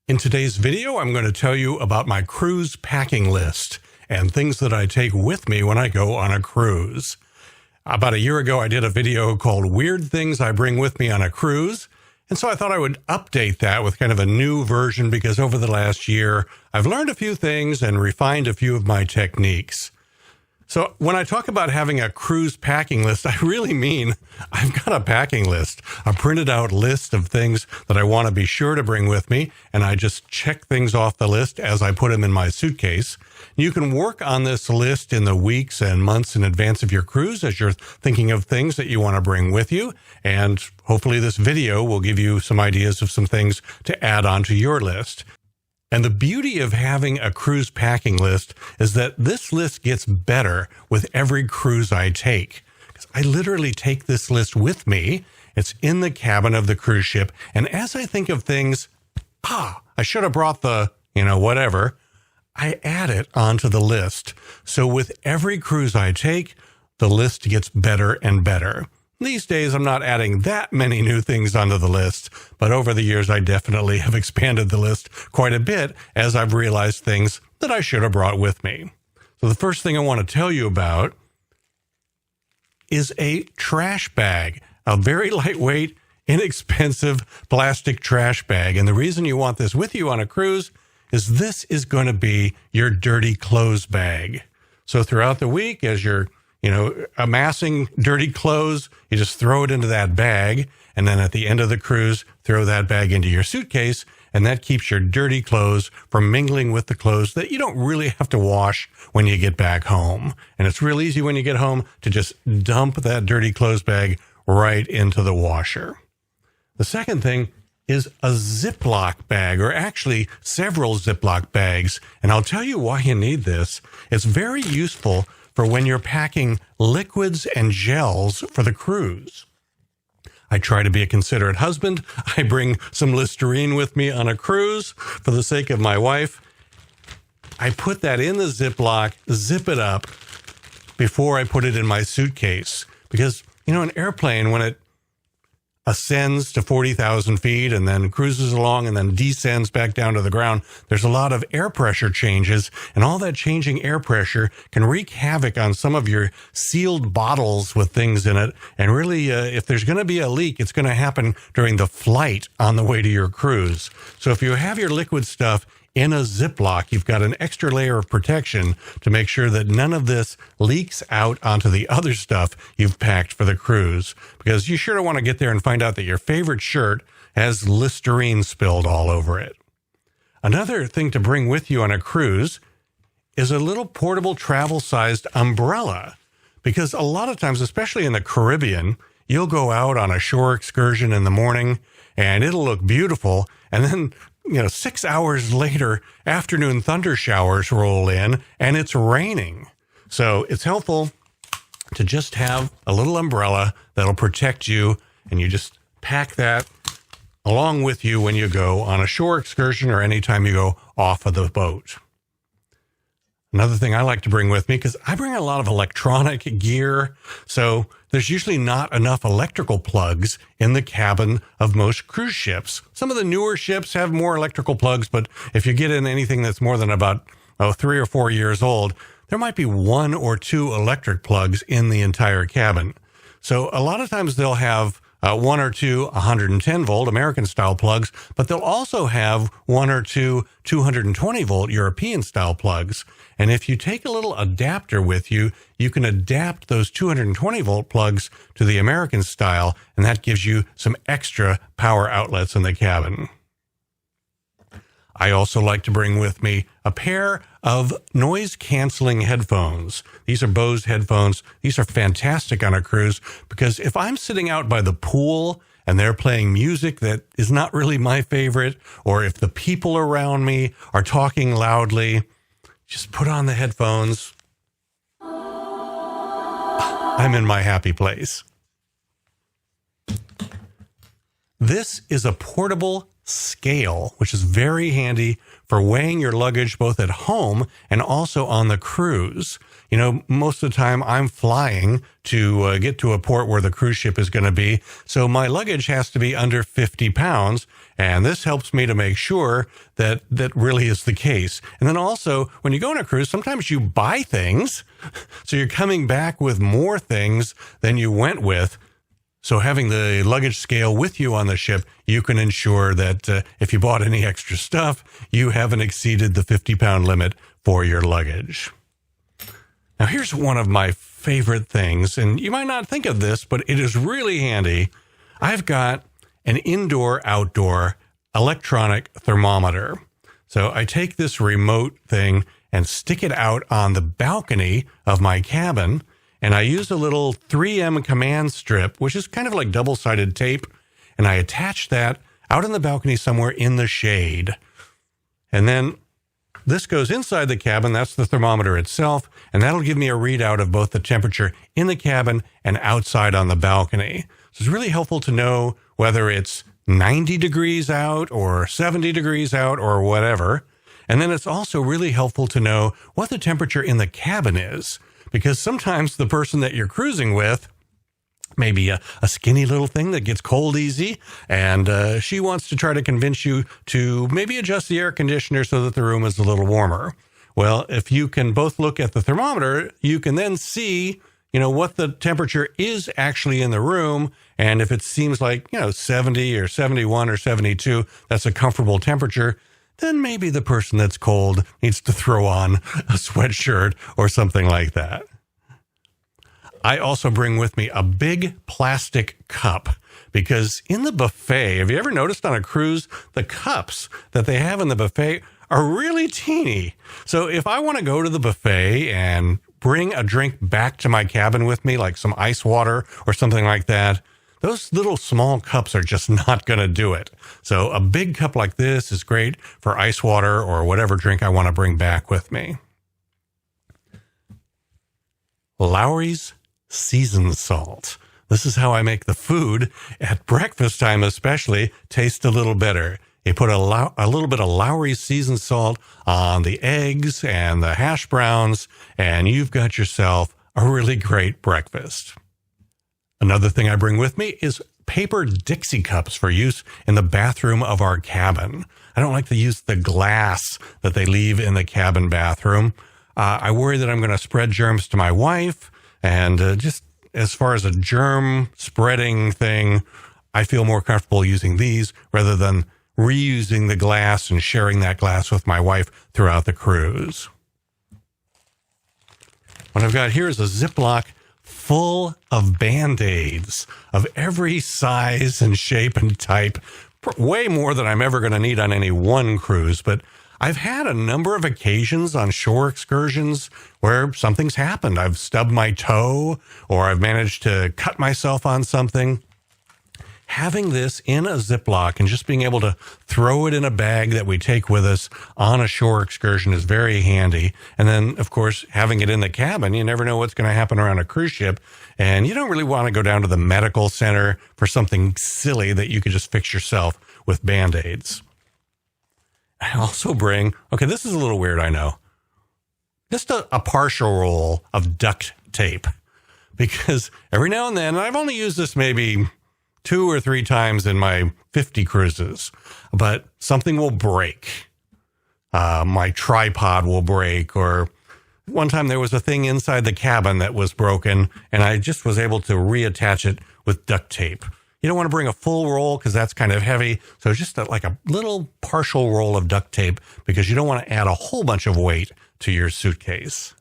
In today's video, I'm going to tell you about my cruise packing list and things that I take with me when I go on a cruise. About a year ago, I did a video called Weird Things I Bring With Me on a Cruise. And so I thought I would update that with kind of a new version because over the last year, I've learned a few things and refined a few of my techniques. So when I talk about having a cruise packing list, I really mean I've got a packing list, a printed out list of things that I want to be sure to bring with me, and I just check things off the list as I put them in my suitcase. You can work on this list in the weeks and months in advance of your cruise as you're thinking of things that you want to bring with you, and hopefully this video will give you some ideas of some things to add on to your list. And the beauty of having a cruise packing list is that this list gets better with every cruise I take. Because I literally take this list with me. It's in the cabin of the cruise ship. And as I think of things, I should have brought the, whatever, I add it onto the list. So with every cruise I take, the list gets better and better. These days, I'm not adding that many new things onto the list, but over the years, I definitely have expanded the list quite a bit as I've realized things that I should have brought with me. So the first thing I want to tell you about is a trash bag, a very lightweight, inexpensive plastic trash bag. And the reason you want this with you on a cruise is this is going to be your dirty clothes bag. So throughout the week, as you're amassing dirty clothes, you just throw it into that bag. And then at the end of the cruise, throw that bag into your suitcase. And that keeps your dirty clothes from mingling with the clothes that you don't really have to wash when you get back home. And it's real easy when you get home to just dump that dirty clothes bag right into the washer. The second thing is a Ziploc bag, or actually several Ziploc bags. And I'll tell you why you need this. It's very useful for when you're packing liquids and gels for the cruise. I try to be a considerate husband. I bring some Listerine with me on a cruise for the sake of my wife. I put that in the Ziploc, zip it up before I put it in my suitcase. Because, an airplane, when it ascends to 40,000 feet and then cruises along and then descends back down to the ground, there's a lot of air pressure changes, and all that changing air pressure can wreak havoc on some of your sealed bottles with things in it. And really, if there's going to be a leak, it's going to happen during the flight on the way to your cruise. So if you have your liquid stuff in a Ziploc, you've got an extra layer of protection to make sure that none of this leaks out onto the other stuff you've packed for the cruise. Because you sure don't want to get there and find out that your favorite shirt has Listerine spilled all over it. Another thing to bring with you on a cruise is a little portable travel-sized umbrella. Because a lot of times, especially in the Caribbean, you'll go out on a shore excursion in the morning and it'll look beautiful, and then 6 hours later, afternoon thunder showers roll in and it's raining. So it's helpful to just have a little umbrella that'll protect you, and you just pack that along with you when you go on a shore excursion or anytime you go off of the boat. Another thing I like to bring with me, because I bring a lot of electronic gear, so there's usually not enough electrical plugs in the cabin of most cruise ships. Some of the newer ships have more electrical plugs, but if you get in anything that's more than about 3 or 4 years old, there might be 1 or 2 electric plugs in the entire cabin. So a lot of times they'll have 1 or 2 110-volt American-style plugs, but they'll also have 1 or 2 220-volt European-style plugs. And if you take a little adapter with you, you can adapt those 220-volt plugs to the American style, and that gives you some extra power outlets in the cabin. I also like to bring with me a pair of noise-canceling headphones. These are Bose headphones. These are fantastic on a cruise because if I'm sitting out by the pool and they're playing music that is not really my favorite, or if the people around me are talking loudly, just put on the headphones. I'm in my happy place. This is a portable scale, which is very handy for weighing your luggage both at home and also on the cruise. You know, most of the time I'm flying to get to a port where the cruise ship is going to be, so my luggage has to be under 50 pounds, and this helps me to make sure that that really is the case. And then also, when you go on a cruise, sometimes you buy things, so you're coming back with more things than you went with. So having the luggage scale with you on the ship, you can ensure that if you bought any extra stuff, you haven't exceeded the 50-pound limit for your luggage. Now, here's one of my favorite things, and you might not think of this, but it is really handy. I've got an indoor-outdoor electronic thermometer. So I take this remote thing and stick it out on the balcony of my cabin, and I use a little 3M command strip, which is kind of like double-sided tape, and I attach that out on the balcony somewhere in the shade. And then this goes inside the cabin, that's the thermometer itself, and that'll give me a readout of both the temperature in the cabin and outside on the balcony. So it's really helpful to know whether it's 90 degrees out or 70 degrees out or whatever. And then it's also really helpful to know what the temperature in the cabin is, because sometimes the person that you're cruising with maybe a skinny little thing that gets cold easy, and she wants to try to convince you to maybe adjust the air conditioner so that the room is a little warmer. Well, if you can both look at the thermometer, you can then see, you know, what the temperature is actually in the room, and if it seems like, 70 or 71 or 72, that's a comfortable temperature, then maybe the person that's cold needs to throw on a sweatshirt or something like that. I also bring with me a big plastic cup, because in the buffet, have you ever noticed on a cruise, the cups that they have in the buffet are really teeny. So if I want to go to the buffet and bring a drink back to my cabin with me, like some ice water or something like that, those little small cups are just not going to do it. So a big cup like this is great for ice water or whatever drink I want to bring back with me. Lowry's seasoned salt. This is how I make the food at breakfast time especially taste a little better. You put a little bit of Lowry's seasoned salt on the eggs and the hash browns, and you've got yourself a really great breakfast. Another thing I bring with me is paper Dixie cups for use in the bathroom of our cabin. I don't like to use the glass that they leave in the cabin bathroom. I worry that I'm going to spread germs to my wife, and just as far as a germ spreading thing, I feel more comfortable using these rather than reusing the glass and sharing that glass with my wife throughout the cruise. What I've got here is a Ziploc full of Band-Aids of every size and shape and type, way more than I'm ever going to need on any one cruise, but I've had a number of occasions on shore excursions where something's happened. I've stubbed my toe, or I've managed to cut myself on something. Having this in a Ziploc and just being able to throw it in a bag that we take with us on a shore excursion is very handy. And then, of course, having it in the cabin, you never know what's going to happen around a cruise ship. And you don't really want to go down to the medical center for something silly that you could just fix yourself with Band-Aids. I also bring, okay, this is a little weird, I know, just a partial roll of duct tape, because every now and then, and I've only used this maybe 2 or 3 times in my 50 cruises, but something will break. My tripod will break, or one time there was a thing inside the cabin that was broken, and I just was able to reattach it with duct tape. You don't want to bring a full roll because that's kind of heavy. So just like a little partial roll of duct tape, because you don't want to add a whole bunch of weight to your suitcase.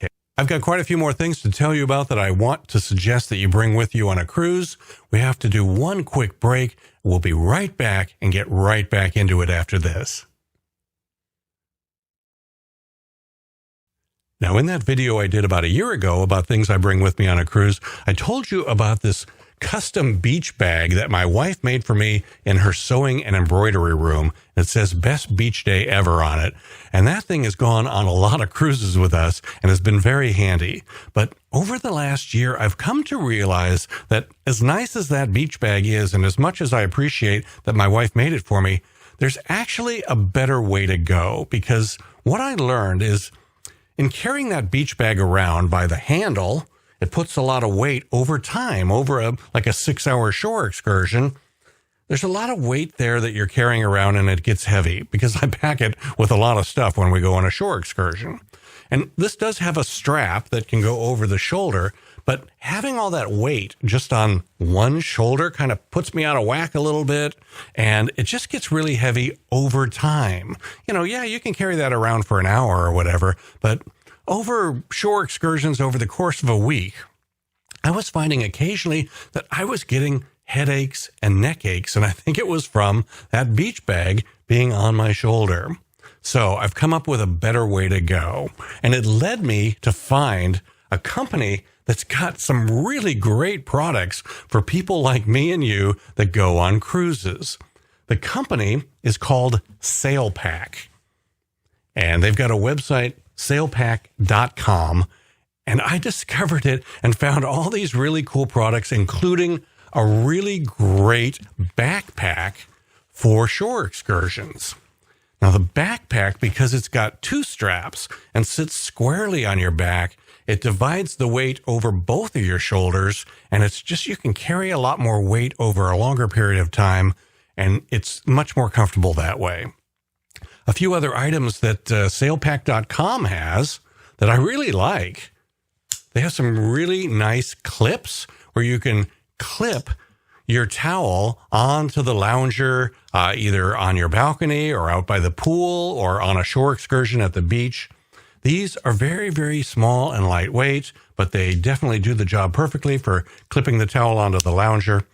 Okay. I've got quite a few more things to tell you about that I want to suggest that you bring with you on a cruise. We have to do one quick break. We'll be right back and get right back into it after this. Now, in that video I did about a year ago about things I bring with me on a cruise, I told you about this custom beach bag that my wife made for me in her sewing and embroidery room. It says best beach day ever on it. And that thing has gone on a lot of cruises with us and has been very handy. But over the last year, I've come to realize that as nice as that beach bag is, and as much as I appreciate that my wife made it for me, there's actually a better way to go, because what I learned is in carrying that beach bag around by the handle, it puts a lot of weight over time, over a 6-hour shore excursion. There's a lot of weight there that you're carrying around, and it gets heavy because I pack it with a lot of stuff when we go on a shore excursion. And this does have a strap that can go over the shoulder, but having all that weight just on one shoulder kind of puts me out of whack a little bit, and it just gets really heavy over time. You can carry that around for an hour or whatever, but over shore excursions over the course of a week, I was finding occasionally that I was getting headaches and neck aches, and I think it was from that beach bag being on my shoulder. So I've come up with a better way to go, and it led me to find a company that's got some really great products for people like me and you that go on cruises. The company is called SailPack, and they've got a website, SailPack.com, and I discovered it and found all these really cool products, including a really great backpack for shore excursions. Now, the backpack, because it's got 2 straps and sits squarely on your back, it divides the weight over both of your shoulders, and it's just, you can carry a lot more weight over a longer period of time, and it's much more comfortable that way. A few other items that SailPack.com has that I really like. They have some really nice clips where you can clip your towel onto the lounger, either on your balcony or out by the pool or on a shore excursion at the beach. These are very, very small and lightweight, but they definitely do the job perfectly for clipping the towel onto the lounger.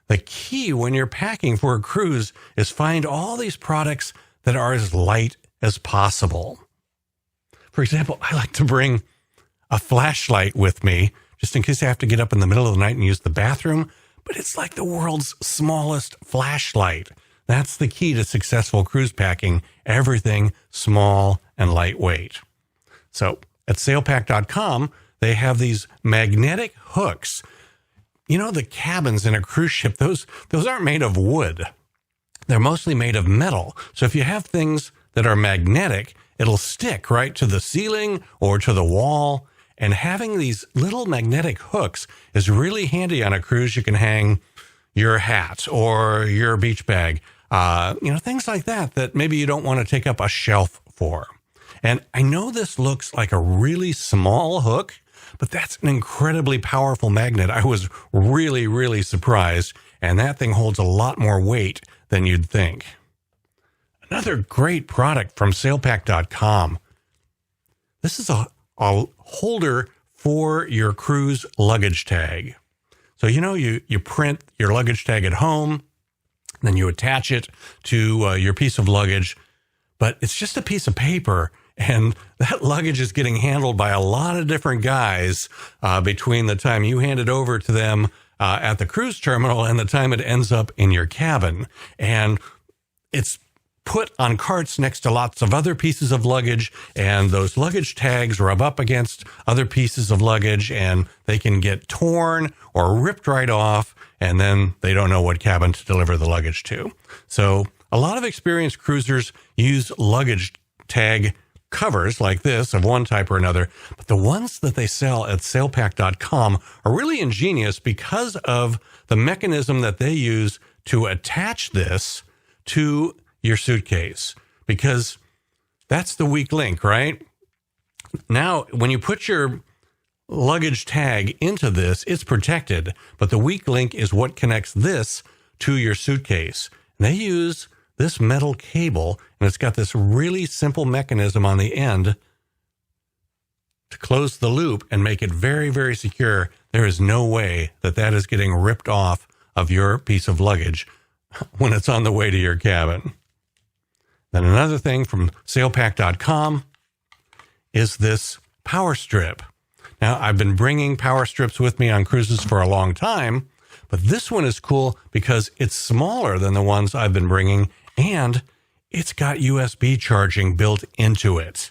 The key when you're packing for a cruise is find all these products that are as light as possible. For example, I like to bring a flashlight with me just in case I have to get up in the middle of the night and use the bathroom, but it's like the world's smallest flashlight. That's the key to successful cruise packing, everything small and lightweight. So at SailPack.com, they have these magnetic hooks. The cabins in a cruise ship, those aren't made of wood. They're mostly made of metal. So if you have things that are magnetic, it'll stick right to the ceiling or to the wall. And having these little magnetic hooks is really handy on a cruise. You can hang your hat or your beach bag, things like that maybe you don't want to take up a shelf for. And I know this looks like a really small hook, but that's an incredibly powerful magnet. I was really, really surprised, and that thing holds a lot more weight than you'd think. Another great product from SailPack.com. This is a holder for your cruise luggage tag. So, you print your luggage tag at home, then you attach it to your piece of luggage, but it's just a piece of paper. And that luggage is getting handled by a lot of different guys between the time you hand it over to them at the cruise terminal and the time it ends up in your cabin. And it's put on carts next to lots of other pieces of luggage, and those luggage tags rub up against other pieces of luggage, and they can get torn or ripped right off, and then they don't know what cabin to deliver the luggage to. So a lot of experienced cruisers use luggage tag covers like this of one type or another, but the ones that they sell at SailPack.com are really ingenious because of the mechanism that they use to attach this to your suitcase, because that's the weak link, right? Now, when you put your luggage tag into this, it's protected, but the weak link is what connects this to your suitcase. And they use this metal cable, and it's got this really simple mechanism on the end to close the loop and make it very, very secure. There is no way that that is getting ripped off of your piece of luggage when it's on the way to your cabin. Then another thing from SailPack.com is this power strip. Now, I've been bringing power strips with me on cruises for a long time, but this one is cool because it's smaller than the ones I've been bringing, and it's got USB charging built into it.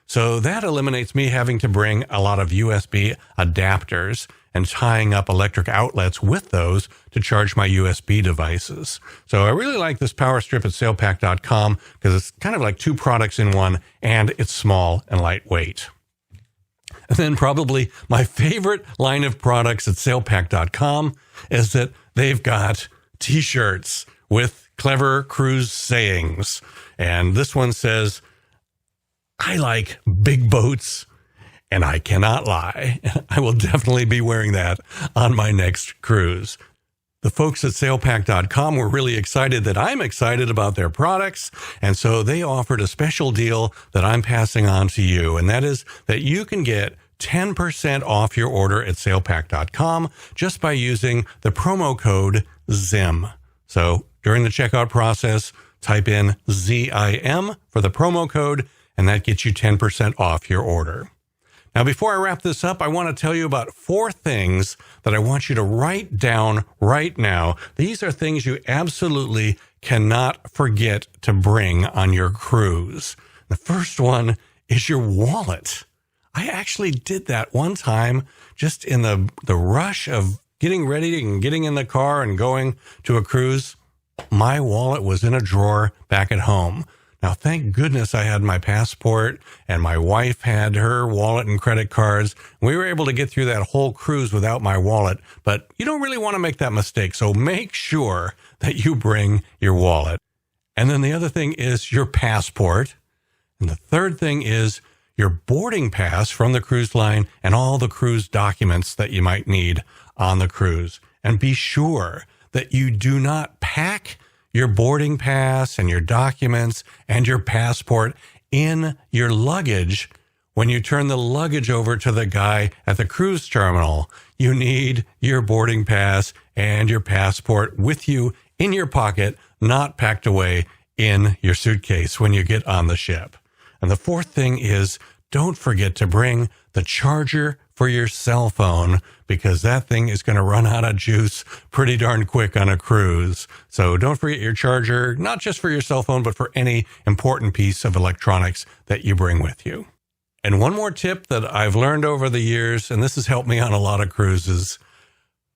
So that eliminates me having to bring a lot of USB adapters. and tying up electric outlets with those to charge my USB devices. So I really like this power strip at SailPack.com because it's kind of like two products in one, and it's small and lightweight. And then probably my favorite line of products at SailPack.com is that they've got t-shirts with clever cruise sayings. And this one says, "I like big boats, and I cannot lie." I will definitely be wearing that on my next cruise. The folks at SailPack.com were really excited that I'm excited about their products, and so they offered a special deal that I'm passing on to you, and that is that you can get 10% off your order at SailPack.com just by using the promo code ZIM. So during the checkout process, type in ZIM for the promo code, and that gets you 10% off your order. Now, before I wrap this up, I want to tell you about 4 things that I want you to write down right now. These are things you absolutely cannot forget to bring on your cruise. The first one is your wallet. I actually did that one time just in the rush of getting ready and getting in the car and going to a cruise. My wallet was in a drawer back at home. Now, thank goodness I had my passport and my wife had her wallet and credit cards. We were able to get through that whole cruise without my wallet, but you don't really want to make that mistake. So make sure that you bring your wallet. And then the other thing is your passport. And the third thing is your boarding pass from the cruise line and all the cruise documents that you might need on the cruise. And be sure that you do not pack your boarding pass and your documents and your passport in your luggage. When you turn the luggage over to the guy at the cruise terminal, you need your boarding pass and your passport with you in your pocket, not packed away in your suitcase when you get on the ship. And the fourth thing is, don't forget to bring the charger for your cell phone, because that thing is going to run out of juice pretty darn quick on a cruise. So don't forget your charger, not just for your cell phone, but for any important piece of electronics that you bring with you. And one more tip that I've learned over the years, and this has helped me on a lot of cruises: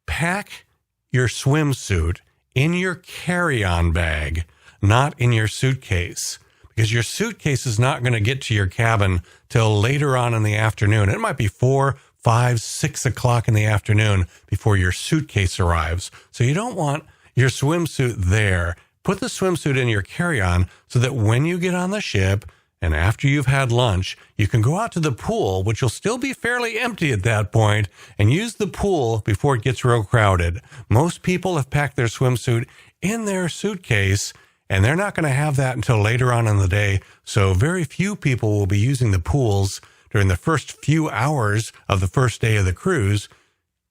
pack your swimsuit in your carry-on bag, not in your suitcase. Because your suitcase is not going to get to your cabin till later on in the afternoon. It might be 4, 5, 6 o'clock in the afternoon before your suitcase arrives. So you don't want your swimsuit there. Put the swimsuit in your carry-on so that when you get on the ship and after you've had lunch, you can go out to the pool, which will still be fairly empty at that point, and use the pool before it gets real crowded. Most people have packed their swimsuit in their suitcase, and they're not going to have that until later on in the day. So very few people will be using the pools during the first few hours of the first day of the cruise.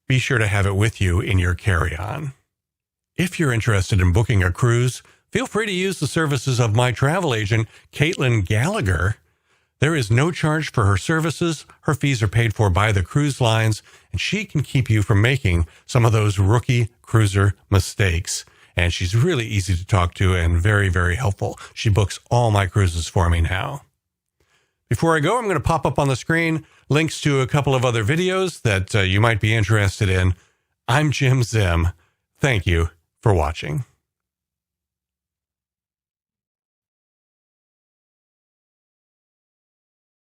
Be sure to have it with you in your carry-on. If you're interested in booking a cruise, feel free to use the services of my travel agent, Caitlin Gallagher. There is no charge for her services. Her fees are paid for by the cruise lines, and she can keep you from making some of those rookie cruiser mistakes. And she's really easy to talk to and very, very helpful. She books all my cruises for me now. Before I go, I'm going to pop up on the screen links to a couple of other videos that you might be interested in. I'm Jim Zim. Thank you for watching.